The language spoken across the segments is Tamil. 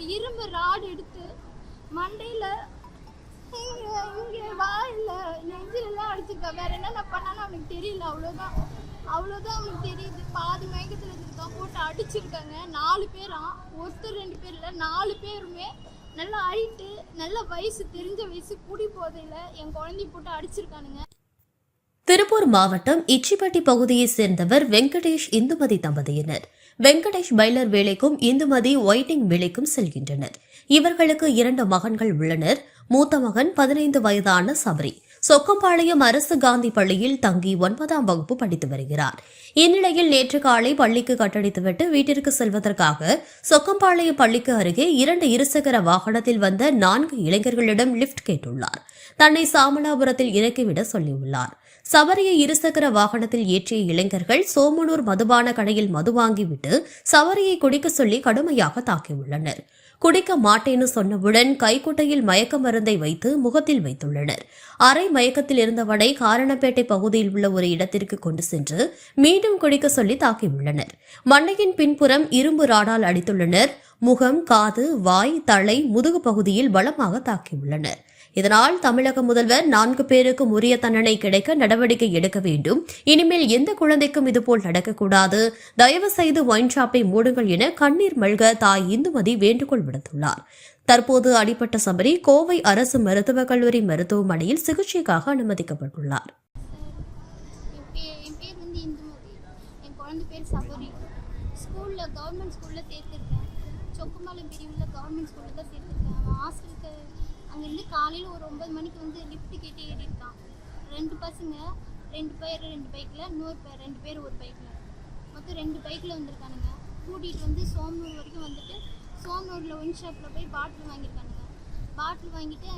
ஒரு இரும்பு ராடு எடுத்து மண்டையில இங்கே வாயில நெஞ்சிலெல்லாம் அடிச்சிருக்கா. வேற என்னென்ன பண்ணாலும் அவனுக்கு தெரியல. அவ்வளோதான் அவனுக்கு தெரியுது. பாதி மயக்கத்தில் இருந்திருக்கான். போட்டு அடிச்சிருக்காங்க. 4 பேரா, ஒருத்தர் 2 பேர் இல்லை, 4 பேருமே நல்லா ஹைட்டு, நல்ல வயசு, தெரிஞ்ச வயசு, குடி போதையில என் குழந்தைய போட்டு அடிச்சிருக்கானுங்க. திருப்பூர் மாவட்டம் இச்சிப்பட்டி பகுதியைச் சேர்ந்தவர் வெங்கடேஷ் இந்துமதி தம்பதியினர். வெங்கடேஷ் பைலர் வேலைக்கும் இந்துமதி ஒயிட்டிங் வேலைக்கும் செல்கின்றனர். இவர்களுக்கு 2 மகன்கள் உள்ளனர். மூத்த மகன் 15 வயதான சபரி சொக்கம்பாளையம் அரசு காந்தி பள்ளியில் தங்கி 9ஆம் வகுப்பு படித்து வருகிறார். இந்நிலையில் நேற்று காலை பள்ளிக்கு கட்டடித்துவிட்டு வீட்டிற்கு செல்வதற்காக சொக்கம்பாளையம் பள்ளிக்கு அருகே 2 இருசக்கர வாகனத்தில் வந்த 4 இளைஞர்களிடம் லிப்ட் கேட்டுள்ளார். தன்னை சாமலாபுரத்தில் இறக்கிவிட சொல்லியுள்ளார். சபரியை இருசக்கர வாகனத்தில் ஏற்றிய இளைஞர்கள் சோமனூர் மதுபான கடையில் மது வாங்கிவிட்டு சபரியை குடிக்க சொல்லி கடுமையாக தாக்கியுள்ளனர். குடிக்க மாட்டேன்னு சொன்னவுடன் கைக்குட்டையில் மயக்க மருந்தை வைத்து முகத்தில் வைத்துள்ளனர். அரை மயக்கத்தில் இருந்தவனை காரணப்பேட்டை பகுதியில் உள்ள ஒரு இடத்திற்கு கொண்டு சென்று மீண்டும் குடிக்க சொல்லி தாக்கியுள்ளனர். மண்டையின் பின்புறம் இரும்பு ராடால் அடித்துள்ளனர். முகம், காது, வாய், தலை, முதுகு பகுதியில் பலமாக தாக்கியுள்ளனர். இதனால் தமிழக முதல்வர் 4 பேருக்கும் உரிய தண்டனை கிடைக்க நடவடிக்கை எடுக்க வேண்டும். இனிமேல் எந்த குழந்தைக்கும் இதுபோல் நடக்கக்கூடாது. தயவு செய்து ஒயின் ஷாப்பை மூடுங்கள் என கண்ணீர் மல்க தாய் இந்துமதி வேண்டுகோள் விடுத்துள்ளார். தற்போது அடிபட்ட சபரி கோவை அரசு மருத்துவக் கல்லூரி மருத்துவமனையில் சிகிச்சைக்காக அனுமதிக்கப்பட்டுள்ளார். அங்கேருந்து காலையில் ஒரு 9 மணிக்கு வந்து லிஃப்ட் கேட்டு ஏறியிருக்கான். 2 பசங்க, 2 பேர் 2 பைக்கில், இன்னொரு பேர் 2 பேர் ஒரு பைக்கில், மொத்தம் 2 பைக்கில் வந்திருக்கானுங்க. கூட்டிகிட்டு வந்து சோமனூர் வரைக்கும் வந்துட்டு சோமனூரில் ஒயின் ஷாப்பில் போய் பாட்டில் வாங்கியிருக்கானுங்க. பாட்டில் வாங்கிட்டு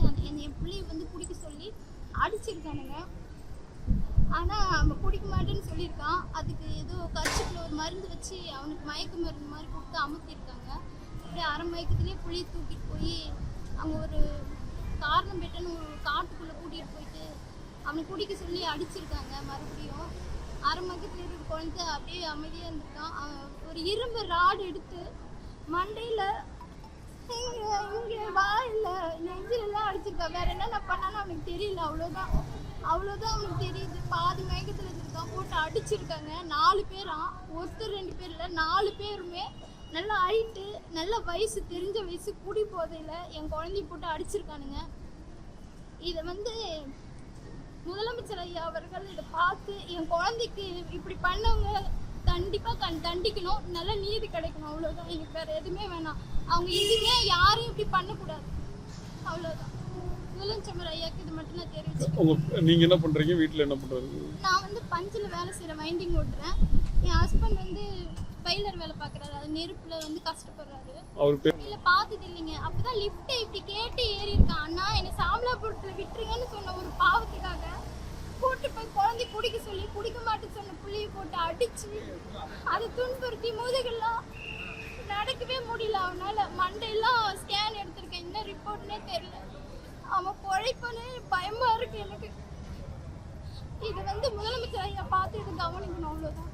என் பிள்ளையை வந்து குடிக்க சொல்லி அடிச்சிருக்கானுங்க. ஆனால் அவன் குடிக்க மாட்டேன்னு சொல்லியிருக்கான். அதுக்கு ஏதோ கர்ச்சிப்பில் ஒரு மருந்து வச்சு அவனுக்கு மயக்க மருந்து மாதிரி கொடுத்து அமுத்திருக்காங்க. அப்படியே அரை மயக்கத்துலேயே புளியை தூக்கிட்டு போய் அவங்க ஒரு காரணம் பெட்டன்னு ஒரு காட்டுக்குள்ளே கூட்டிகிட்டு போயிட்டு அவனை குடிக்க சொல்லி அடிச்சிருக்காங்க. மறுபடியும் அரை மயக்கத்தில் இருக்கிற குழந்தை அப்படியே அமைதியாக இருந்திருக்கான். ஒரு இரும்பு ராடு எடுத்து மண்டையில் இங்கே வாயில நெஞ்சிலெல்லாம் அடிச்சிருக்கான். வேற என்னென்ன பண்ணாலும் அவனுக்கு தெரியல. அவ்வளோதான் அவனுக்கு தெரியுது. பாதி மயக்கத்தில் இருந்திருக்கான். போட்டு அடிச்சிருக்காங்க. 4 பேரா, ஒருத்தர் 2 பேர் இல்லை, 4 பேருமே நல்ல ஹைட்டு, நல்ல வயசு, தெரிஞ்ச வயசு, குடி போதையில் என் குழந்தைய போட்டு அடிச்சிருக்கானுங்க. இதை வந்து முதலமைச்சர் ஐயா அவர்கள் இதை பார்த்து என் குழந்தைக்கு இப்படி பண்ணவங்க கண்டிப்பாக தண்டிக்கணும். நல்ல நீதி கிடைக்கணும். அவ்வளோதான். எனக்கு வேறு எதுவுமே வேணாம். அவங்க எதுவுமே யாரும் இப்படி பண்ணக்கூடாது. அவ்வளோதான். முதலமைச்சர் ஐயாவுக்கு இது மட்டும் நான் தெரிவிச்சுக்கிறேன். நீங்கள் என்ன பண்ணுறீங்க? வீட்டில் என்ன பண்ணுறது? நான் வந்து பஞ்சில் வேலை செய்கிற வைண்டிங் ஓட்டுறேன். என் ஹஸ்பண்ட் வந்து பைலர் வேலை பார்க்குறாரு. அது நெருப்புல வந்து கஷ்டப்படுறாரு. இல்லை பார்த்தது இல்லைங்க. அப்போதான் லிஃப்ட்டை இப்படி கேட்டு ஏறி இருக்கான். அண்ணா என்னை சாமலாபுரத்தில் விட்டுருங்கன்னு சொன்ன ஒரு பாவத்துக்காக கூட்டு போய் குழந்தை குடிக்க சொல்லி குடிக்க மாட்டேன்னு சொன்ன புள்ளியை போட்டு அடிச்சு அதை துன்புறுத்தி முதுகெல்லாம் நடக்கவே முடியல. அவனால மண்டையெல்லாம் ஸ்கேன் எடுத்திருக்கேன். என்ன ரிப்போர்ட்னே தெரியல. அவன் பொழைப்பனே பயமா இருக்கு எனக்கு. இது வந்து முதலமைச்சர் ஐயா பார்த்து இது கவனிக்கணும். அவ்வளோதான்.